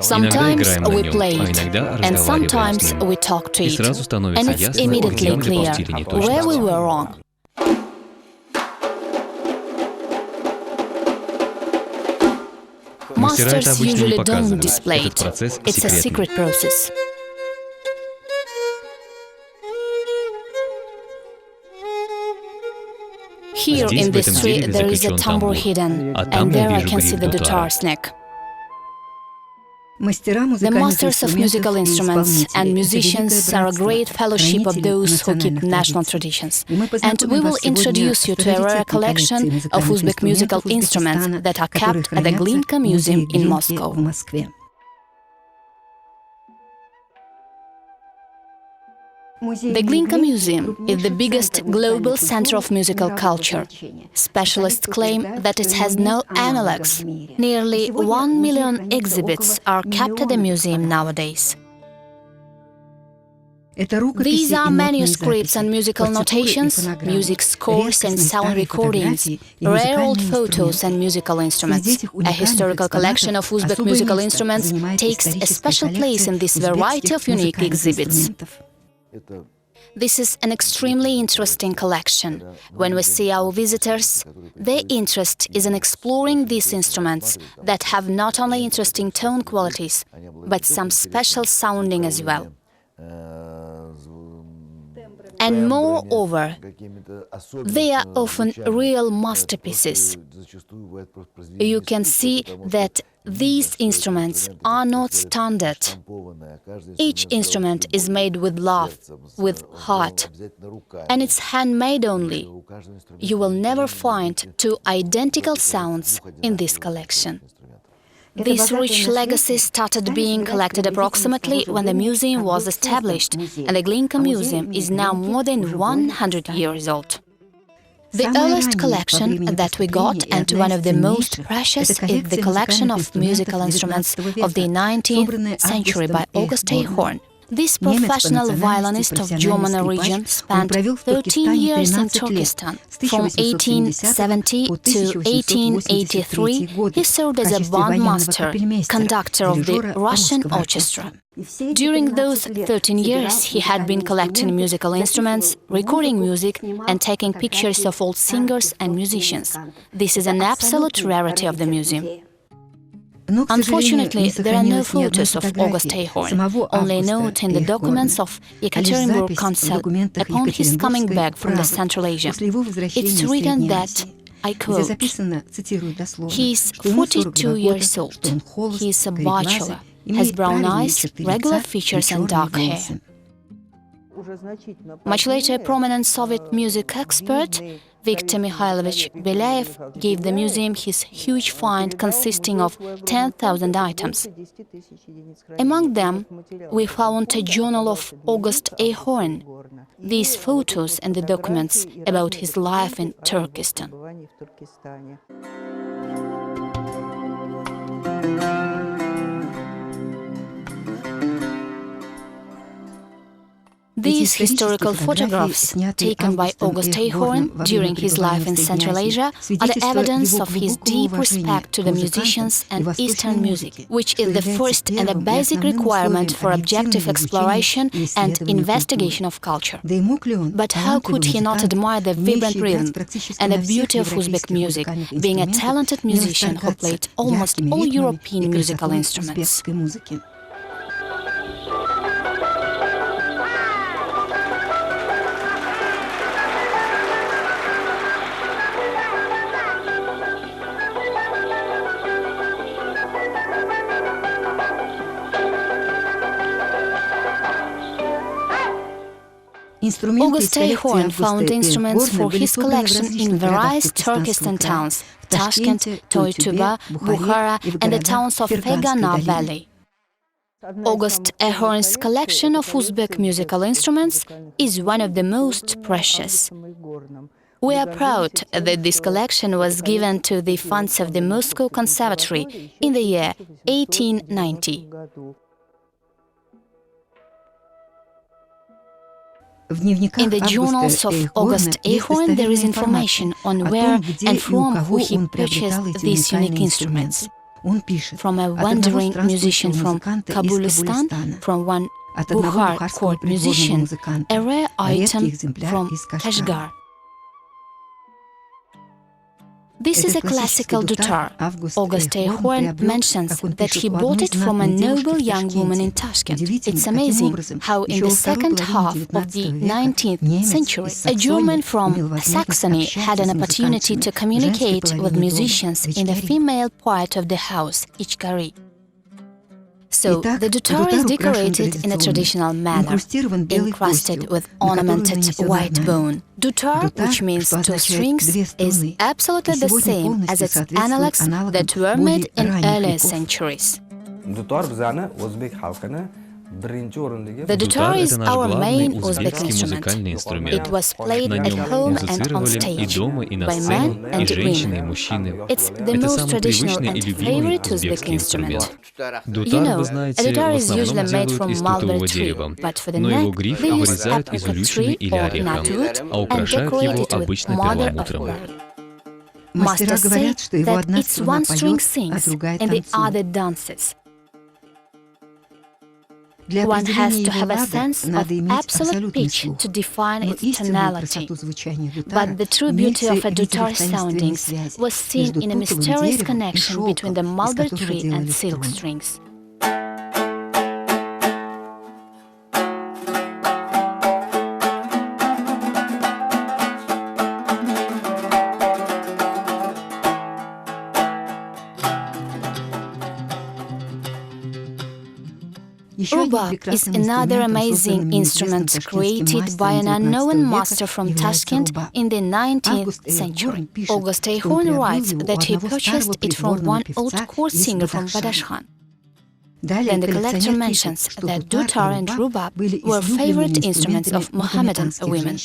Sometimes we play it, and sometimes we talk to it, and it's immediately clear where we were wrong. Masters usually don't display it. It's a secret process. Here in this tree there is a tambour hidden, and there I can see the dutar's neck. The masters of musical instruments and musicians are a great fellowship of those who keep national traditions. And we will introduce you to a rare collection of Uzbek musical instruments that are kept at the Glinka Museum in Moscow. The Glinka Museum is the biggest global center of musical culture. Specialists claim that it has no analogues. Nearly 1 million exhibits are kept at the museum nowadays. These are manuscripts and musical notations, music scores and sound recordings, rare old photos and musical instruments. A historical collection of Uzbek musical instruments takes a special place in this variety of unique exhibits. This is an extremely interesting collection. When we see our visitors, their interest is in exploring these instruments that have not only interesting tone qualities, but some special sounding as well. And moreover, they are often real masterpieces. You can see that these instruments are not standard. Each instrument is made with love, with heart, and it's handmade only. You will never find two identical sounds in this collection. This rich legacy started being collected approximately when the museum was established, and the Glinka Museum is now more than 100 years old. The earliest collection that we got, and one of the most precious, is the collection of musical instruments of the 19th century by August A. Horn. This professional violinist of German origin spent 13 years in Turkestan. From 1870 to 1883, he served as a bandmaster, conductor of the Russian orchestra. During those 13 years, he had been collecting musical instruments, recording music, and taking pictures of old singers and musicians. This is an absolute rarity of the museum. Unfortunately, there are no photos of August A. Horn, only a note in the documents of Yekaterinburg Council upon his coming back from the Central Asia. It's written that, I quote, "He is 42 years old. He is a bachelor, has brown eyes, regular features and dark hair." Much later, a prominent Soviet music expert, Viktor Mikhailovich Belyaev, gave the museum his huge find consisting of 10,000 items. Among them, we found a journal of August A. Horn, these photos and the documents about his life in Turkestan. These historical photographs, taken by August A. Horn during his life in Central Asia, are the evidence of his deep respect to the musicians and Eastern music, which is the first and a basic requirement for objective exploration and investigation of culture. But how could he not admire the vibrant rhythm and the beauty of Uzbek music, being a talented musician who played almost all European musical instruments? August A. Horn found instruments for his collection in various Turkestan towns, Tashkent, Toytuba, Bukhara, and the towns of Fergana Valley. August A. Horn's collection of Uzbek musical instruments is one of the most precious. We are proud that this collection was given to the funds of the Moscow Conservatory in the year 1890. In the journals of August A. Horn, there is information on where and from who he purchased these unique instruments. from a wandering musician from Kabulistan, from one Bukhar court musician, a rare item from Kashgar. This is a classical dutar. August Horn mentions that he bought it from a noble young woman in Tashkent. It's amazing how in the second half of the 19th century, a German from Saxony had an opportunity to communicate with musicians in the female part of the house, Ichkari. So, the dutar is decorated in a traditional manner, encrusted with ornamented white bone. Dutar, which means two strings, is absolutely the same as its analogues that were made in earlier centuries. The dutar is our main Uzbek instrument. It was played at home and on stage by men and women. It's the most traditional and favorite Uzbek instrument. You know, a dutar is usually made from mulberry tree, but for the neck they use apricot tree or nutwood and decorate it with mother of pearl. Masters say that it's one string sings and the other dances. One has to have a sense of absolute pitch to define its tonality. But the true beauty of a dutar soundings was seen in a mysterious connection between the mulberry tree and silk strings. Rubab is another amazing instrument created by an unknown master from Tashkent in the 19th century. August Horn writes that he purchased it from one old court singer from Badashkhan. Then the collector mentions that dutar and rubab were favorite instruments of Mohammedan women.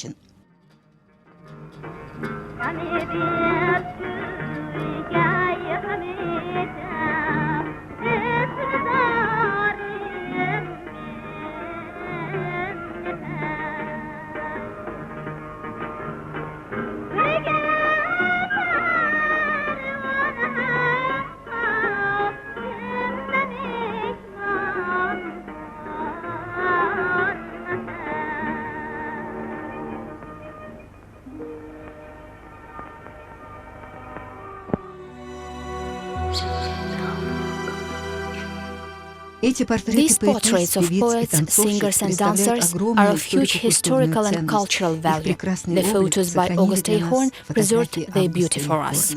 These portraits of poets, singers and dancers are of huge historical and cultural value. The photos by August Horn preserved their beauty for us.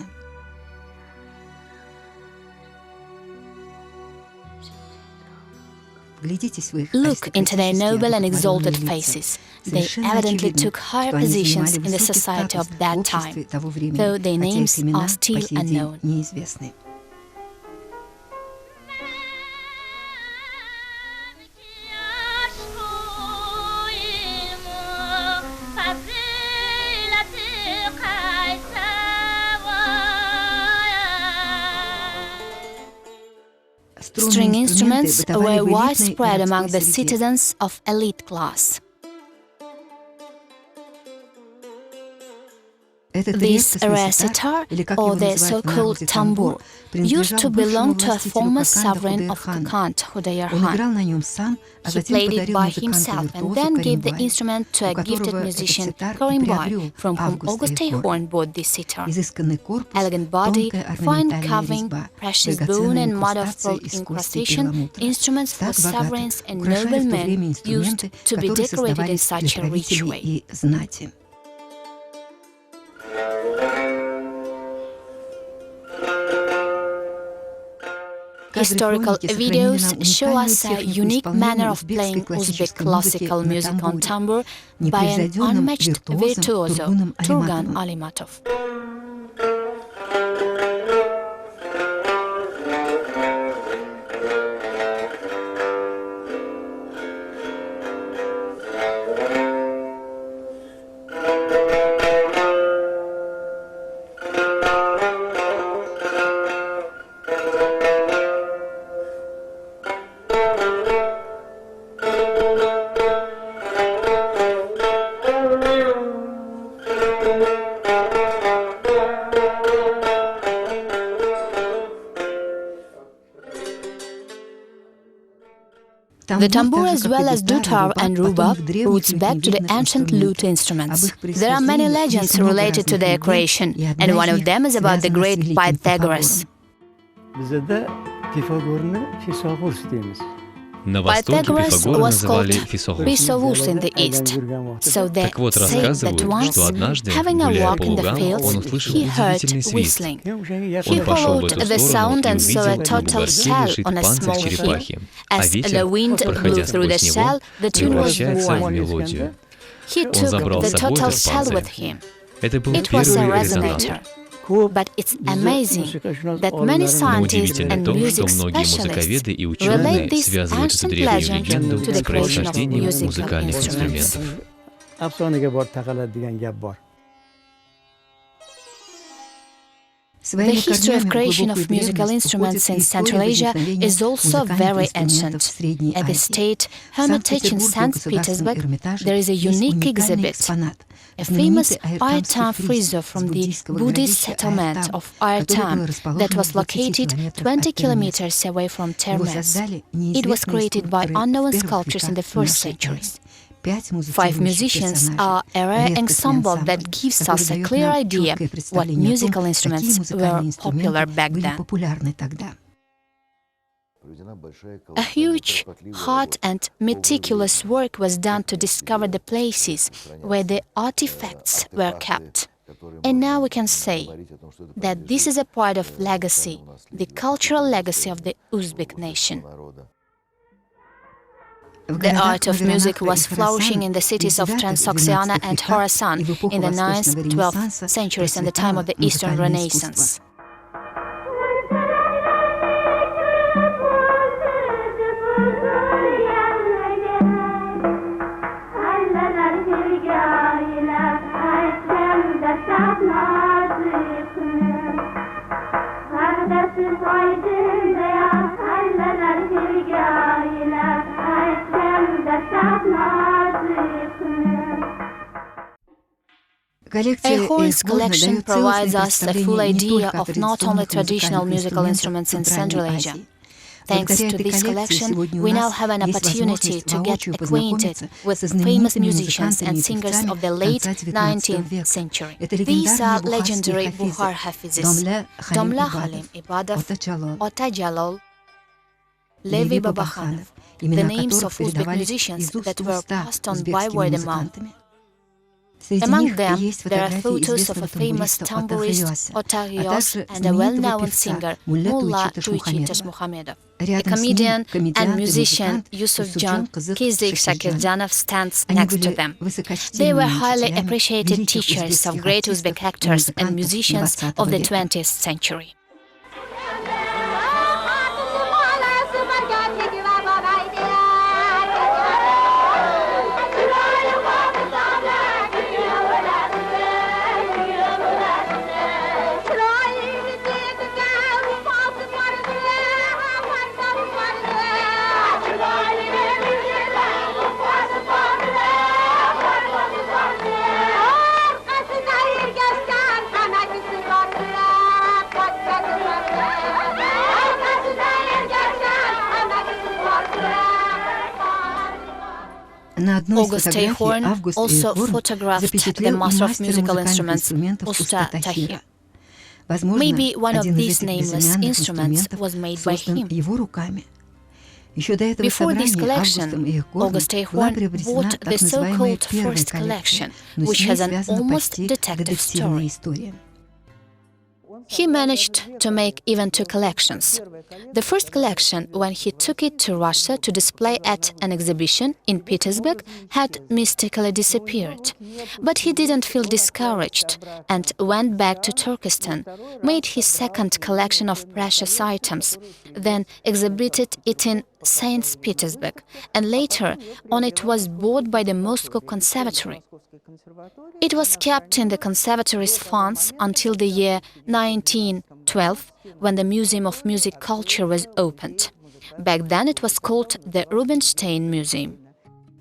Look into their noble and exalted faces. They evidently took higher positions in the society of that time, though their names are still unknown. String instruments were widespread among the citizens of elite class. This rare sitar, or the so-called tambour, used to belong to a former sovereign of Kakand, Khudayar Khan. He played it by himself and then gave the instrument to a gifted musician, Karimbai, from whom August Horn bought this sitar. Elegant body, fine carving, precious bone and mother-of-pearl incrustation, instruments for sovereigns and noblemen used to be decorated in such a rich way. Historical videos show us a unique manner of playing Uzbek classical music on tambour by an unmatched virtuoso, Turgan Alimatov. The tambur as well as dutar and rubab roots back to the ancient lute instruments. There are many legends related to their creation, and one of them is about the great Pythagoras. Pythagoras was called Pisovus in the East, so they say that once, having a walk in the fields, he heard whistling. He followed the sound and saw a total shell on a small hill. As the wind blew through the shell, the tune was born. He took the total shell with him. It was a resonator. But it's amazing that many scientists and music specialists relate this ancient legend to the creation of musical instruments. The history of creation of musical instruments in Central Asia is also very ancient. At the State Hermitage in St. Petersburg, there is a unique exhibit. A famous Aytan frieze from the Buddhist settlement of Aytan that was located 20 kilometers away from Termez. It was created by unknown sculptors in the first centuries. 5 musicians are a rare ensemble that gives us a clear idea what musical instruments were popular back then. A huge, hard and meticulous work was done to discover the places where the artifacts were kept. And now we can say that this is a part of legacy, the cultural legacy of the Uzbek nation. The art of music was flourishing in the cities of Transoxiana and Khorasan in the 9th, 12th centuries and the time of the Eastern Renaissance. A horns collection provides us a full idea of not only traditional musical instruments in Central Asia. Thanks to this collection, we now have an opportunity to get acquainted with famous musicians and singers of the late 19th century. These are legendary Bukhar Hafizes: Domla Halim Ibadov, Ota Jalol, Levi Babakhanov, the names of Uzbek musicians that were passed on by word of mouth. Among them, there are photos of a famous tambourist, Otaryos, and a well-known singer, Mullah Juichi Tashmuhamedov. A comedian and musician, Yusufjan Kizik Shakirjanov, stands next to them. They were highly appreciated teachers of great Uzbek actors and musicians of the 20th century. August Horn also photographed the master of musical instruments, Usta Tahir. Maybe one of these nameless instruments was made by him. Before this collection, August Horn bought the so-called first collection, which has an almost detective story. He managed to make even 2 collections. The first collection, when he took it to Russia to display at an exhibition in Petersburg, had mystically disappeared. But he didn't feel discouraged and went back to Turkestan, made his second collection of precious items, then exhibited it in St. Petersburg, and later on it was bought by the Moscow Conservatory. It was kept in the conservatory's funds until the year 1912, when the Museum of Music Culture was opened. Back then it was called the Rubinstein Museum.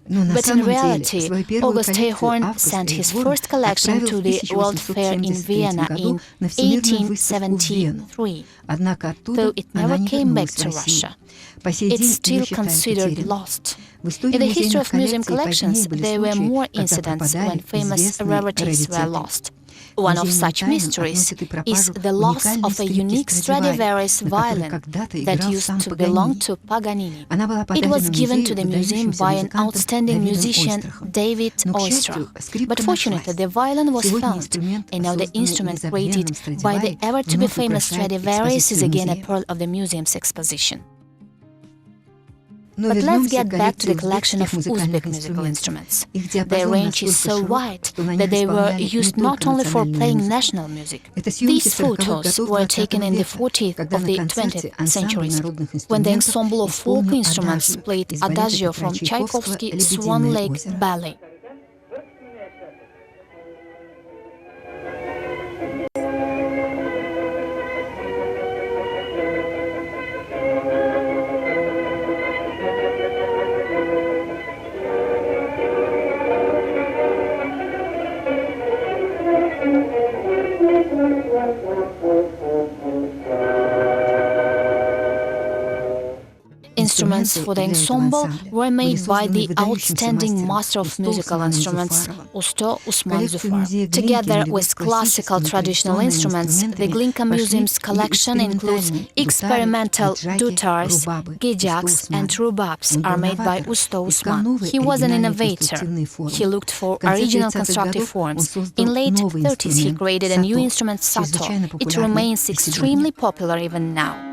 But in reality, August Hayhorn sent his first collection to the World Fair in Vienna in 1873, though it never came back to Russia. It's still considered lost. In the history of museum collections, there were more incidents when famous rarities were lost. One of such mysteries is the loss of a unique Stradivarius violin that used to belong to Paganini. It was given to the museum by an outstanding musician, David Oistrakh. But fortunately, the violin was found, and now the instrument created by the ever-to-be-famous Stradivarius is again a pearl of the museum's exposition. But let's get back to the collection of Uzbek musical instruments. Their range is so wide that they were used not only for playing national music. These photos were taken in the 40th of the 20th centuries, when the ensemble of folk instruments played Adagio from Tchaikovsky's Swan Lake Ballet. Instruments for the ensemble were made by the outstanding master of musical instruments, Usto Usman Zufar. Together with classical traditional instruments, the Glinka Museum's collection includes experimental dutars, gijaks and rubabs are made by Usto Usman. He was an innovator. He looked for original constructive forms. In late 30s, he created a new instrument, sato. It remains extremely popular even now.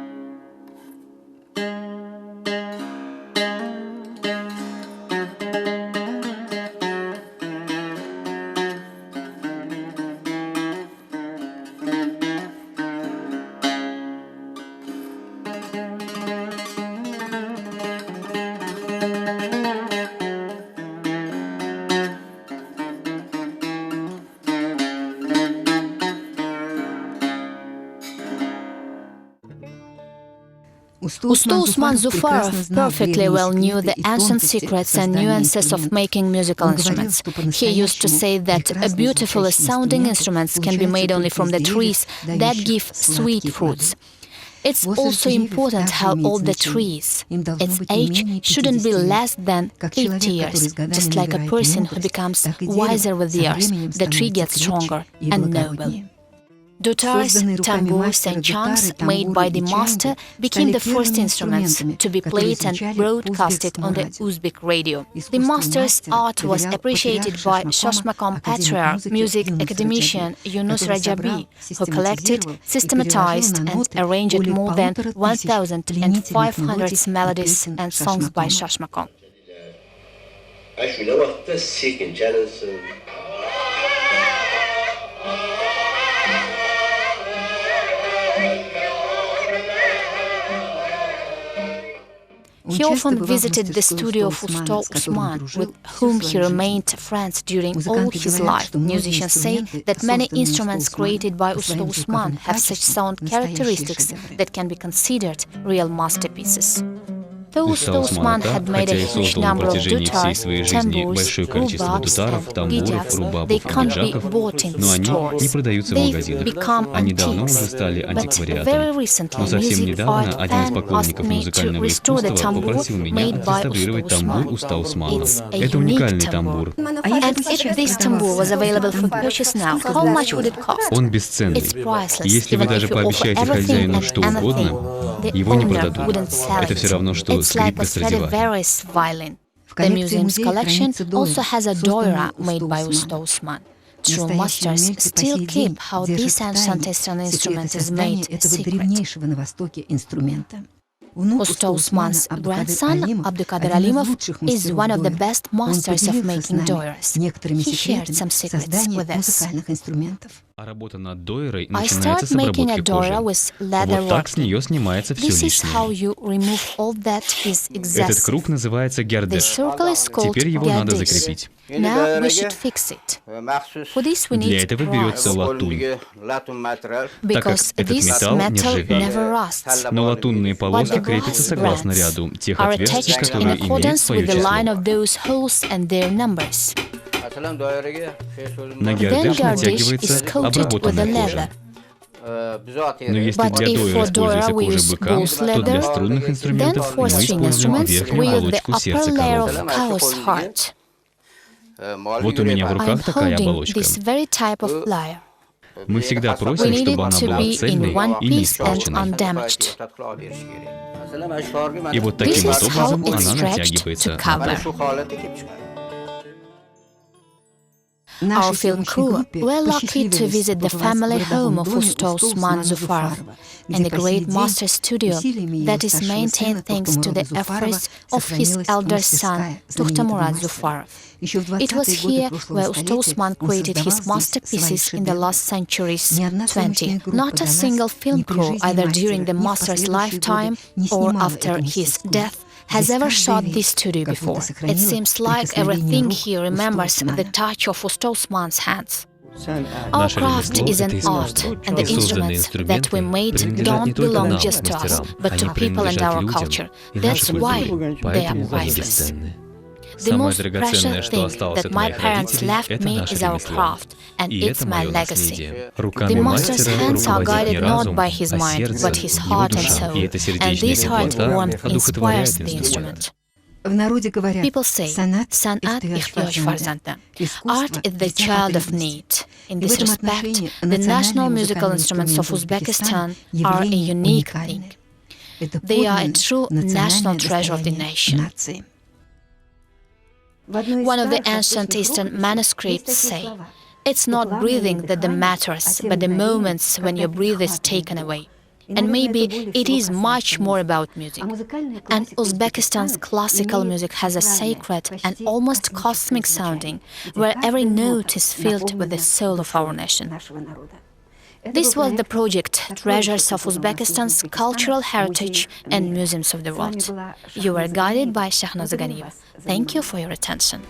Usto Usman Zufarov perfectly well knew the ancient secrets and nuances of making musical instruments. He used to say that beautifully sounding instruments can be made only from the trees that give sweet fruits. It's also important how old the tree is. Its age shouldn't be less than 50 years. Just like a person who becomes wiser with the years, the tree gets stronger and noble. Dutars, tambours and changs made by the master became the first instruments to be played and broadcasted on the Uzbek radio. The master's art was appreciated by Shashmakam patriarch, music academician Yunus Rajabi, who collected, systematized and arranged more than 1,500 melodies and songs by Shashmakam. He often visited the studio of Usto Usman, with whom he remained friends during all his life. Musicians say that many instruments created by Usto Usman have such sound characteristics that can be considered real masterpieces. Though Usto Usman had made a huge number of dutars, tambours, rubabs and gijaks, they can't be bought in stores. They've become antiques. But very recently, music art fan asked me to restore the tambour made by Usto Usman. It's a unique tambour. And if this tambour was available for purchase now, how much would it cost? It's priceless. Even if you offer everything and anything, the owner wouldn't sell it. It's like a Stradivarius violin. The museum's collection also has a doira made by Usto Usman. True masters still keep how this ancient Eastern instrument is made a secret. Usto Usman's grandson, Abdukadir Alimov, is one of the best masters of making doiras. He shared some secrets with us. I start making a dora with leather Вот так с working. нее снимается все This is how лишнее. you remove all that is Этот excessive. круг называется The гердеш. circle is called Теперь его надо gardish. закрепить. Now we should fix it. For this we Для need этого берется brass, латунь, так because как этот this металл metal нержавеет. never rusts. Но латунные But полоски the крепятся brass согласно brands ряду тех are отверстий, attached in которые имеют accordance свое with the line число. of those holes and their numbers. На Then гердеш gardish натягивается is coated with the обработанная leather. кожа. Но если But для if дойра for dora используется we кожа use быка, bull's то для leather, струнных then инструментов for мы string используем instruments we верхнюю use the оболочку upper сердца layer коровы. of cow's heart. Вот у меня в I'm руках такая holding оболочка. this very type of lyre. Мы всегда We просим, need чтобы it она to была be in цельной one и не piece and испорченной. undamaged. И вот This таким вот is how образом it's она stretched натягивается. to cover. Our film crew were lucky to visit the family home of Uzbekistan Zufarov and the great master studio that is maintained thanks to the efforts of his elder son, Murat Zufarov. It was here where Uzbekistan created his masterpieces in the last centuries 20. Not a single film crew, either during the master's lifetime or after his death, has ever shot this studio before. It seems like everything here remembers the touch of Uzbekistan's hands. Our craft is an art, and the instruments that we made don't belong just to us, but to people and our culture. That's why they are priceless. The most precious thing that my parents left me is our craft, and it's my legacy. The master's hands are guided not by his mind, but his heart and soul, and this heart warmth inspires the instrument. People say, "Sanat ihtiyaç farzandı." Art is the child of need. In this respect, the national musical instruments of Uzbekistan are a unique thing. They are a true national treasure of the nation. One of the ancient Eastern manuscripts say, "It's not breathing that matters, but the moments when your breath is taken away." And maybe it is much more about music. And Uzbekistan's classical music has a sacred and almost cosmic sounding, where every note is filled with the soul of our nation. This was the project Treasures of Uzbekistan's Cultural Heritage and Museums of the World. You were guided by Shahnaz Ganieva. Thank you for your attention.